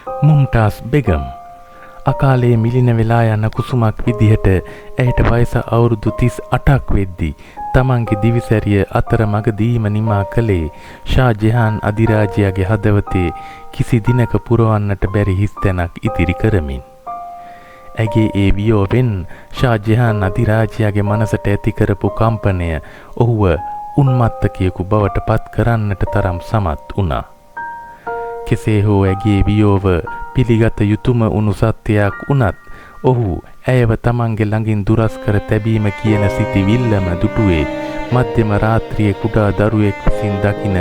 මුම්ටාස් බෙගම් අකාලේ මිලින වෙලා යන කුසුමක් විදිහට ඇයට වයස අවුරුදු 38ක් වෙද්දී තමන්ගේ දිවිසැරිය අතරමඟදීම නිමා කළේ ෂා ජෙහාන් අධිරාජයාගේ හදවතේ කිසි දිනක පුරවන්නට බැරි හිස්තැනක් ඉතිරි කරමින්. ඇගේ ඒ වියෝවෙන් ෂා ජෙහාන් අධිරාජයාගේ මනසට ඇති කරපු කම්පනය ඔහුව උන්මත්තකයෙකු බවට පත් කරන්නට තරම් සමත් වුණා. කෙසේ හෝ ඇගේ වියෝව පිළිගත යුතුම උණු සත්‍යයක් වුණත් ඔහු ඇයව තමන්ගේ ළඟින් දුරස් කර තැබීම කියන සිතිවිල්ලම දුටුවේ මධ්‍යම රාත්‍රියේ කුඩා දරුවෙක් විසින් දකින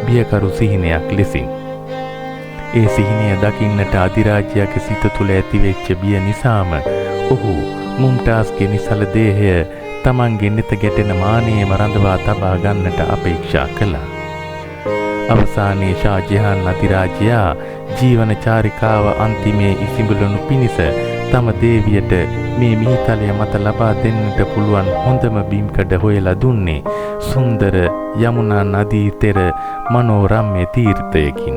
බියකරු සිහිනයක් ලෙසින්. ඒ සිහිනය දකින්නට අධිරාජයාගේ සිත තුළ ඇතිවෙච්ච බිය නිසාම ඔහු මුම්ටාස්ගේ නිසල දේහය තමන්ගේ නෙත ගැටෙන මානයේම රඳවා තබා ගන්නට අපේක්ෂා කළා. අවසානයේ ෂා ජෙහාන් අධිරාජයා ජීවන චාරිකාව අන්තිමේ ඉසිඹලනු පිණිස තම දේවියට මේ මිහිතලය මත ලබා දෙන්නට පුළුවන් හොඳම බිම්කඩ හොයලා දුන්නේ සුන්දර යමුනා නදී තෙර මනෝරම්‍ය තීර්ථයකින්.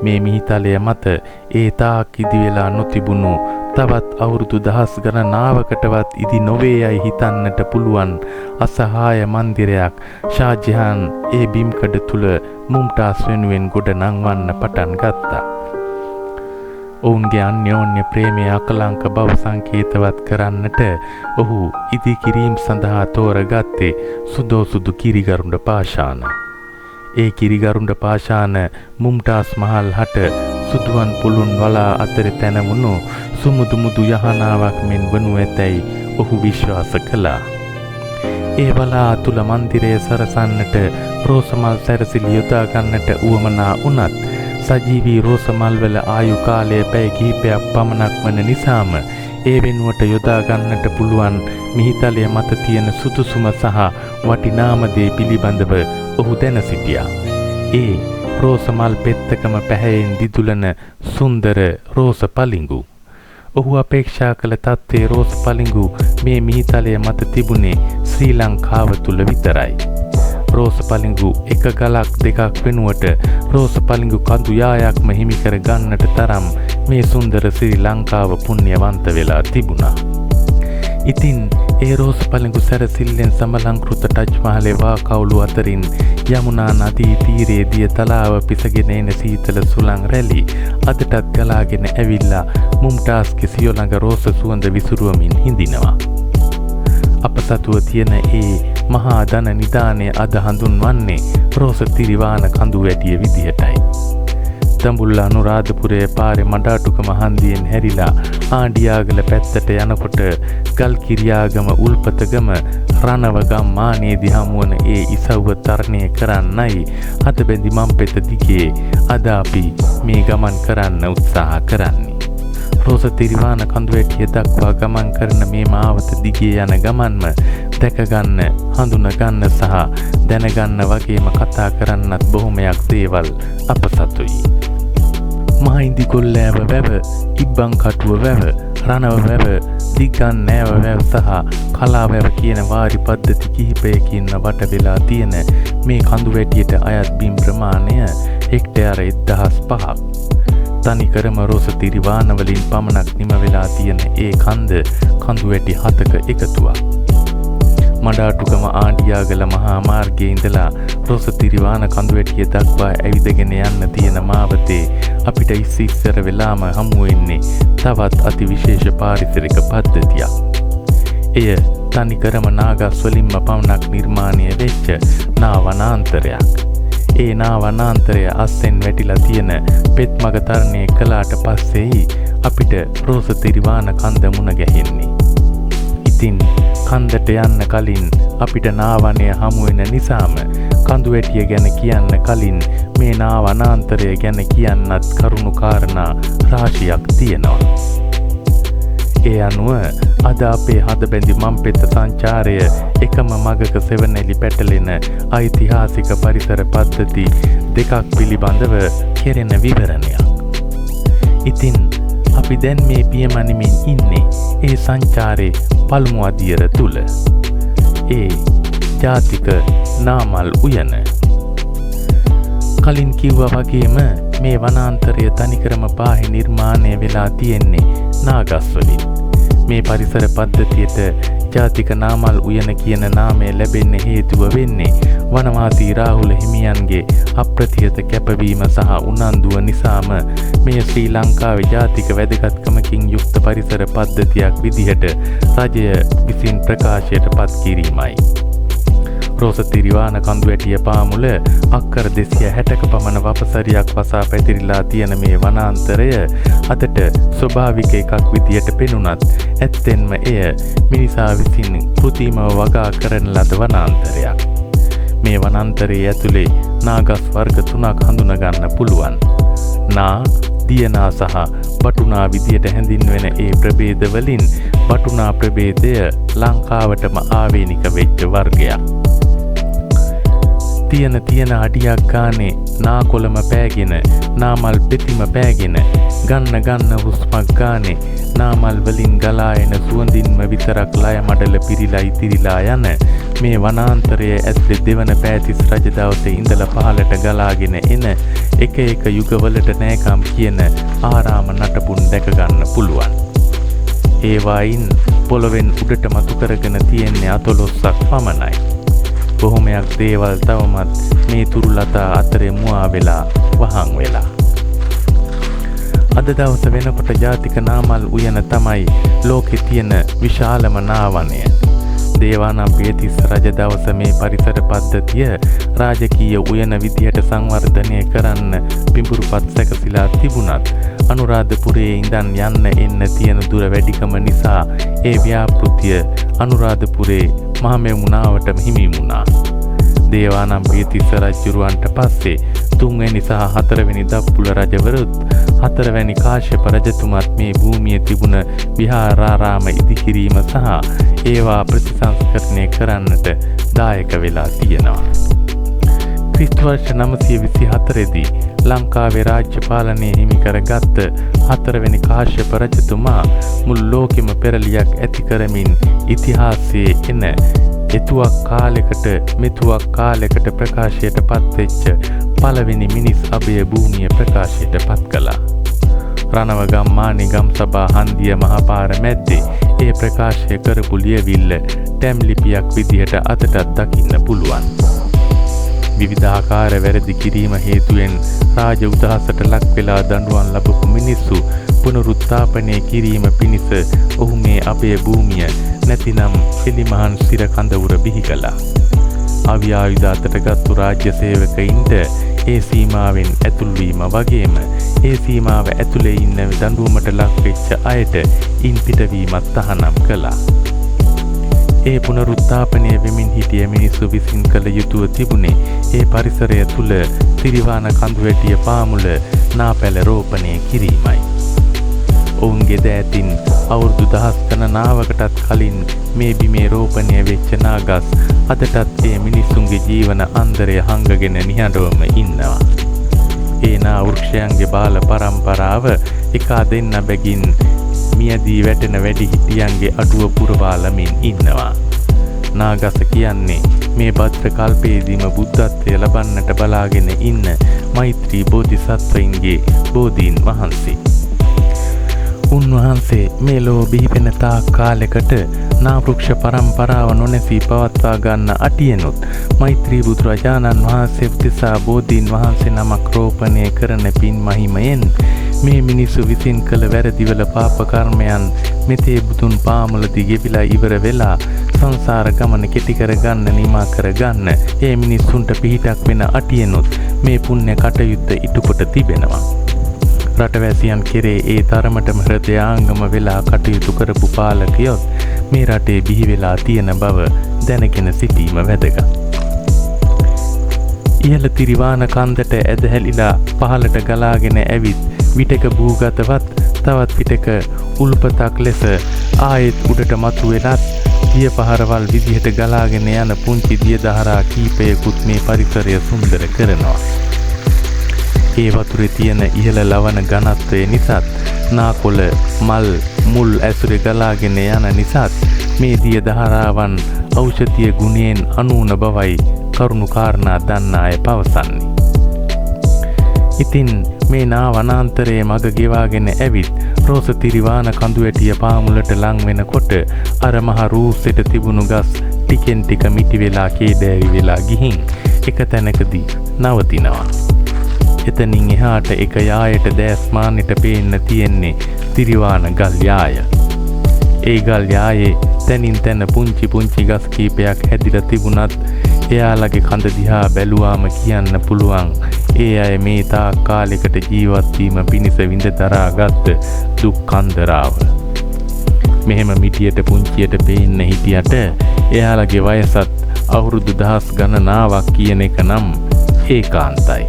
මේ මිහිතලය මත ඒ තාක් ඉදි වෙලා නොතිබුණු තවත් අවුරුදු දහස් ගණනාවකටවත් ඉදි නොවේ යයි හිතන්නට පුළුවන් අසහාය මන්දිරයක් ෂා ජෙහාන් ඒ බිම්කඩ තුල මුම්ටාස් වෙනුවෙන් ගොඩ නංවන්න පටන් ගත්තා. ඔවුන්ගේ අන්‍යෝන්‍ය ප්‍රේමය අකලංක බව සංකේතවත් කරන්නට ඔහු ඉදිකිරීම් සඳහා තෝරගත්තේ සුදෝසුදු කිරිගරුඬ පාෂාණ. ඒ කිරිගරුඬ පාෂාණ මුම්ටාස් මහල් හට සුදුවන් පුළුන් වලා අතර තැනවුණු සුමුදුමුදු යහනාවක් මෙන් වනු ඇතැයි ඔහු විශ්වාස කළා. ඒ වලා තුල මන්දිරය සරසන්නට රෝසමල් සැරසිලි යොදා ගන්නට උවමනා වුණත් සජීවී රෝසමල් වල ආයු කාලය පැය කිහිපයක් පමණක් වන නිසාම ඒ වෙනුවට යොදා ගන්නට පුළුවන් මිහිතලය මත තියෙන සුදුසුම සහ වටිනාම දේ පිළිබඳව ඔහු දැන සිටියා. ඒ රෝසමල් පෙත්තකම පැහැයෙන් දිදුලන සුන්දර රෝස පලිඟු. ඔහු අපේක්ෂා කළ තත්ත්වයේ රෝස පලිඟු මේ මිහිතලය මත තිබුණේ ශ්‍රී ලංකාව තුල විතරයි. රෝස පලිඟු එක ගලක් දෙකක් වෙනුවට රෝස පලිඟු කඳු යායක්ම හිමි කර ගන්නට තරම් මේ සුන්දර ශ්‍රී ලංකාව පුණ්‍යවන්ත වෙලා තිබුණා. ඉතින් ඒ රෝස පලිඟු සැරසිල්ලෙන් සමලංකෘත ටජ් මහලේ වාකවුළු අතරින් යමුනා නදී තීරයේ දිය තලාව පිසගෙන එන සීතල සුළං රැලි අදටත් ගලාගෙන ඇවිල්ලා මුම්ටාස්ගේ සිය ළඟ රෝස සුවඳ විසිරුවමින් හිඳිනවා. අප සතුව තියෙන ඒ මහා ධන නිදානය අද හඳුන්වන්නේ රෝස තිරිවාන කඳු වැටිය විදිහටයි. දඹුල්ල අනුරාධපුරයේ පාරේ මඩාටුකම හන්දියෙන් හැරිලා ආණ්ඩියාගල පැත්තට යනකොට ගල්කිරියාගම උල්පතගම රණවගම් මානේදී හමුවන ඒ ඉසව්ව තරණය කරන්නයි අද බැඳි මම්පෙත දිගේ අද අපි මේ ගමන් කරන්න උත්සාහ කරන්නේ. රෝස තිරිවාන කඳුවැටිය දක්වා ගමන් කරන මේ මාවත දිගේ යන ගමන්ම දැකගන්න, හඳුනගන්න සහ දැනගන්න වගේම කතා කරන්නත් බොහොමයක් දේවල් අප සතුයි. මහින්දි කොල්ලෑව වැව, ඉබ්බන් කටුව වැව, රණව වැව, දිග්ගන් නෑව වැව සහ කලා වැව කියන වාරි පද්ධති කිහිපයකින් වට වෙලා තියෙන මේ කඳුවැටියට අයත් බිම් ප්‍රමාණය හෙක්ටයාර 1005ක්. තනිකරම රෝස තිරිවාන වලින් පමණක් නිම වෙලා තියෙන ඒ කඳුවැටි 7ක එකතුවක්. මඩාටුකම ආණ්ඩියාගල මහා මාර්ගයේ ඉඳලා රෝස තිරිවාන කඳුවැටිය දක්වා ඇවිදගෙන යන්න තියෙන මාවතේ අපිට ඉස්සර වෙලාම හමු වෙන්නේ තවත් අතිවිශේෂ පාරිසරික පද්ධතියක්. එය තනිකරම නාගස් වලින්ම පමණක් නිර්මාණය වෙච්ච නාවනාන්තරයක්. ඒ නාවනාන්තරය අස්සෙන් වැටිලා තියෙන පෙත්මග තරණය කළාට පස්සෙයි අපිට රෝස තිරිවාන කන්ද මුණ ගැහෙන්නේ. ඉතින් කන්දට යන්න කලින් අපිට නාවනය හමු වෙන නිසාම කඳුවැටිය ගැන කියන්න කලින් මේ නාවනාන්තරය ගැන කියන්නත් කරුණු කාරණා රාශියක් තියෙනවා. ඒ අනුව අද අපේ හදබැඳි මම්පෙත සංචාරය එකම මගක සෙවණැලි පැටලෙන ඓතිහාසික පරිසර පද්ධති දෙකක් පිළිබඳව කෙරෙන විවරණයක්. ඉතින් අපි දැන් මේ පියමනිමින් ඉන්නේ ඒ සංචාරේ පළමු අදියර තුල. ඒ ජාතික නාමල් උයන. කලින් කිව්වා වගේම මේ වනාන්තරය තනිකරම පාහේ නිර්මාණය වෙලා තියෙන්නේ නාගස්වලින්. මේ පරිසර පද්ධතියට ජාතික නාමල් උයන කියන නාමය ලැබෙන්න හේතුව වෙන්නේ වනවාසී රාහුල හිමියන්ගේ අප්‍රතිහත කැපවීම සහ උනන්දුව නිසාම මේ ශ්‍රී ලංකාවේ ජාතික වැදගත්කමකින් යුක්ත පරිසර පද්ධතියක් විදිහට රජය විසින් ප්‍රකාශයට පත් කිරීමයි. රෝසතිරිවාන කඳුවැටිය පාමුල අක්කර 260ක පමණ වපසරියක් වසා පැතිරිලා තියෙන මේ වනාන්තරය අදට ස්වභාවික එකක් විදියට පෙනුනත් ඇත්තෙන්ම එය මිනිසා විසින් කෘතිමව වගා කරන ලද වනාන්තරයක්. මේ වනාන්තරයේ ඇතුලේ නාගස් වර්ග 3ක් හඳුනගන්න පුළුවන්. නා, දියනා සහ බටුනා විදියට හැඳින්වෙන ඒ ප්‍රභේද වලින් බටුනා ප්‍රභේදය ලංකාවටම ආවේනික වෙච්ච වර්ගයක්. තියෙන අඩියක් ගානේ නාකොළම පෑගෙන නාමල් පෙතිම පෑගෙන ගන්න හුස්මක් ගානේ නාමල් වලින් ගලා එන සුවඳින්ම විතරක් ලය මඩල පිරීලා ඉතිරිලා යන මේ වනාන්තරයේ ඇතුලේ දෙවන පෑතිස් රජ දවසේ ඉඳලා පහළට ගලාගෙන එන එක යුගවලට නෑකම් කියන ආරාම නටබුන් දැක ගන්න පුළුවන්. ඒ වයින් පොළවෙන් උඩට මතු කරගෙන තියෙන්නේ අතලොස්සක් පමණයි. බොහොමයක් දේවල් තවමත් මේ තුරුලතා අතරේ මුවා වෙලා වහන් වෙලා. අද දවස වෙනකොට ජාතික නාමල් උයන තමයි ලෝකේ තියෙන විශාලම නාවනය. දේවානම්පියතිස්ස රජ දවස මේ පරිසර පද්ධතිය රාජකීය උයන විදියට සංවර්ධනය කරන්න පිඹුරුපත් සැකසීලා තිබුණත් අනුරාධපුරයේ ඉඳන් යන්න එන්න තියෙන දුර වැඩිකම නිසා ඒ ව්‍යාපෘතිය අනුරාධපුරේ මහමෙවුනාවටම හිමි වුණා. දේවානම්පියතිස්ස රජුරවන්ට පස්සේ 3 වෙනි සහ 4 වෙනි දප්පුල රජවරුත් 4 වැනි කාශ්‍යප රජතුමත් මේ භූමියේ තිබුණ විහාරාරාම ඉදිකිරීම සහ ඒවා ප්‍රතිසංස්කරණය කරන්නට දායක වෙලා තියෙනවා. ක්‍රිස්තු වර්ෂ 924 දී ලංකාවේ රාජ්‍ය පාලනය හිමි කරගත්ත 4 වෙනි කාශ්‍යප රජතුමා මුළු ලෝකෙම පෙරලියක් ඇති කරමින් ඉතිහාසයේ එන එතුවක් කාලයකට මෙතුවක් කාලයකට ප්‍රකාශයට පත්වෙච්ච පළවෙනි මිනිස් අභය භූමිය ප්‍රකාශයට පත් කළා. රණවගම් මානිගම් සභා හන්දිය මහපාර මැද්දේ ඒ ප්‍රකාශය කරපු ලියවිල්ල ටැම් ලිපියක් විදිහට අදටත් දකින්න පුළුවන්. විවිධාකාර වැරදි කිරීම හේතුවෙන් රාජ උදහසට ලක් වෙලා දඬුවම් ලබපු මිනිස්සු පුනරුත්ථාපනය කිරීම පිණිස ඔහු මේ අභය භූමිය නැතිනම් එලිමහන් සිර කඳවුර බිහි කළා. අවියායුධ අතට ගත්තු රාජ්‍ය සේවකයින්ට ඒ සීමාවෙන් ඇතුල් වීම වගේම ඒ සීමාව ඇතුලේ ඉන්න දඬුවමට ලක් වෙච්ච අයට ඉන් පිටවීමත් තහනම් කළා. ඒ පුනරුත්ථාපනය වෙමින් හිටිය මිනිස්සු විසින් කළ යුතුව තිබුණේ ඒ පරිසරය තුල තිරිවාන කඳුවැටිය පාමුල නාපැල රෝපණය කිරීමයි. ඔවුන්ගේ දෑතින් අවුරුදු දහස් ගණනාවකටත් කලින් මේ බිමේ රෝපණය වෙච්ච නාගස් අදටත් ඒ මිනිසුන්ගේ ජීවන අන්දරය හංගගෙන නිහඬවම ඉන්නවා. ඒ නා වෘක්ෂයන්ගේ බාල පරම්පරාව එකා දෙන්න බැගින් මියදී වැටෙන වැඩිහිටියන්ගේ අඩුව පුරවාලමින් ඉන්නවා. නාගස කියන්නේ මේ භද්‍ර කල්පයේදීම බුද්ධත්වය ලබන්නට බලාගෙන ඉන්න මෛත්‍රී බෝධිසත්වයින්ගේ බෝධීන් වහන්සේ. උන්වහන්සේ මේ ලෝ බිහිවෙන තාක් කාලයකට නාවෘක්ෂ පරම්පරාව නොනැසී පවත්වා ගන්න අටියෙනුත් මෛත්‍රී බුදුරජාණන් වහන්සේ උදෙසා බෝධීන් වහන්සේ නමක් රෝපණය කරන පින් මහිමයෙන් මේ මිනිසු විසින් කළ වැරදිවල පාප කර්මයන් මෙතේ බුදුන් පාමුලදී ගෙවිලා ඉවර වෙලා සංසාර ගමන කෙටි කරගන්න නිමා කරගන්න ඒ මිනිසුන්ට පිහිටක් වෙන අටියෙනුත් මේ පුණ්‍ය කටයුත්ත ඉටුකොට තිබෙනවා. රටවැසියන් කෙරේ ඒ තරමටම හෘදයාංගම වෙලා කටයුතු කරපු පාලකයොත් මේ රටේ බිහි වෙලා තියෙන බව දැනගෙන සිටීම වැදගත්. ඉහළ තිරිවාන කන්දට ඇදහැලිලා පහළට ගලාගෙන ඇවිත් විටක භූගතවත් තවත් විටක උල්පතක් ලෙස ආයෙත් උඩට මතුවෙලත් දිය පහරවල් විදිහට ගලාගෙන යන පුංචි දිය දහරා කීපයකුත් මේ පරිසරය සුන්දර කරනවා. ඒ වතුරේ තියෙන ඉහළ ලවන ඝනත්වය නිසාත් නාකොළ මල් මුල් ඇසුරේ ගලාගෙන යන නිසාත් මේ දිය දහරාවන් ඖෂධීය ගුණයෙන් අනූන බවයි කරුණු කාරණා දන්නා අය පවසන්නේ. ඉතින් මේ නා වනාන්තරයේ මග ගෙවාගෙන ඇවිත් රෝස තිරිවාන කඳුවැටිය පාමුලට ලං වෙනකොට අර මහ රූස්සෙට තිබුණු ගස් ටිකෙන් ටික මිටි වෙලා කේදෑවි වෙලා ගිහින් එක තැනකදී නවතිනවා. එතනින් එහාට එක යායට දැස්මානෙට පේන්න තියෙන්නේ තිරිවාන ගල් යාය. ඒ ගල් යායේ තැනින් තැන පුංචි පුංචි ගස් කීපයක් හැදිලා තිබුණත් එයාලගේ කඳ දිහා බැලුවාම කියන්න පුළුවන් ඒ අය මේ තාක් කාලයකට ජීවත් වීම පිණිස විඳ දරාගත් දුක් කන්දරාව. මෙහෙම මිටියට පුංචියට පේන්න හිටියට එයාලගේ වයසත් අවුරුදු දහස් ගණනාවක් කියන එක නම් ඒකාන්තයි.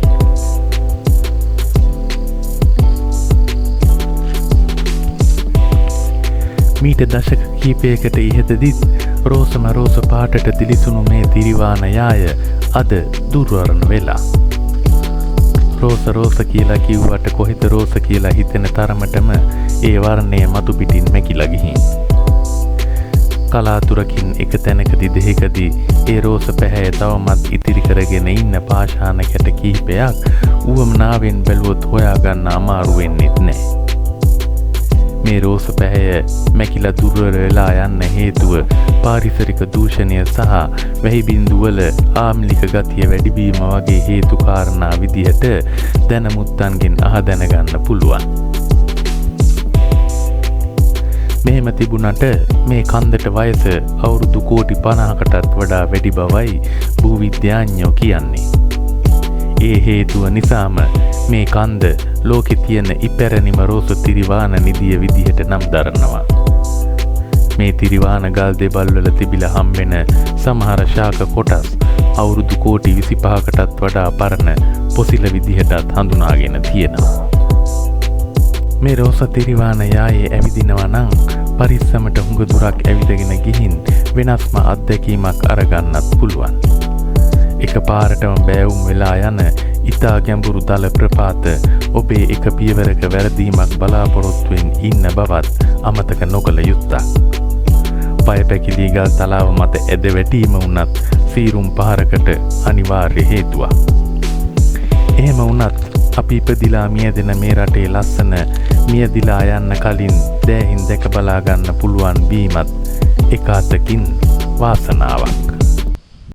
මීට දශක කීපයකට ඉහතදිත් රෝසම රෝස පාටට දිලිසුණු මේ තිරිවාන යාය අද දුර්වරණ වෙලා. රෝස රෝස කියලා කිව්වට කොහෙද රෝස කියලා හිතෙන තරමටම ඒ වර්ණය මතු පිටින් මැකිලා ගිහින්. කලාතුරකින් එක තැනකදී දෙහිකදී ඒ රෝස පැහැය තවමත් ඉතිරි කරගෙන ඉන්න පාෂාණ කැට කිහිපයක් උවමනාවෙන් බැලුවොත් හොයාගන්න අමාරු වෙන්නෙත් නෑ. මේ රෝස පැහැය මැකිලා දුර්වල වෙලා යන්න හේතුව පාරිසරික දූෂණය සහ වැහි බිඳුවල ආම්ලික ගතිය වැඩිවීම වගේ හේතු කාරණා විදිහට දැනමුත්තන්ගෙන් දැනගන්න පුළුවන්. මෙහෙම තිබුණට මේ කන්දට වයස අවුරුදු කෝටි 50කටත් වඩා වැඩි බවයි භූවිද්‍යාඥයෝ කියන්නේ. ඒ හේතුව නිසාම මේ කන්ද ලෝකෙ තියෙන ඉපැරණිම රෝස තිරිවාන නිදිය විදිහට නම් දරනවා. මේ තිරිවාන ගල් දෙබල් වල තිබිලා හම්බෙන සමහර ශාක කොටස් අවුරුදු කෝටි 25කටත් වඩා පරණ පොසිල විදිහටත් හඳුනාගෙන තියෙනවා. මේ රෝස තිරිවාන යායේ ඇවිදිනවා නම් පරිස්සමට හුඟ දුරක් ඇවිදගෙන ගිහින් වෙනස්ම අත්දැකීමක් අරගන්නත් පුළුවන්. එක පාරටම බෑවුම් වෙලා යන ඉතා ගැඹුරු දල ප්‍රපාත ඔබේ එක පියවරක වැරදීමක් බලාපොරොත්තුවෙන් ඉන්න බවත් අමතක නොකළ යුත්තක්. පය පැකිලී ගල් තලාව මත ඇද වැටීම වුණත් සීරුම් පහරකට අනිවාර්ය හේතුවක්. එහෙම වුණත් අපි ඉපදිලා මියදෙන මේ රටේ ලස්සන මියදිලා යන්න කලින් දෑහින් දැක බලා ගන්න පුළුවන් වීමත් එක අතකින් වාසනාවක්.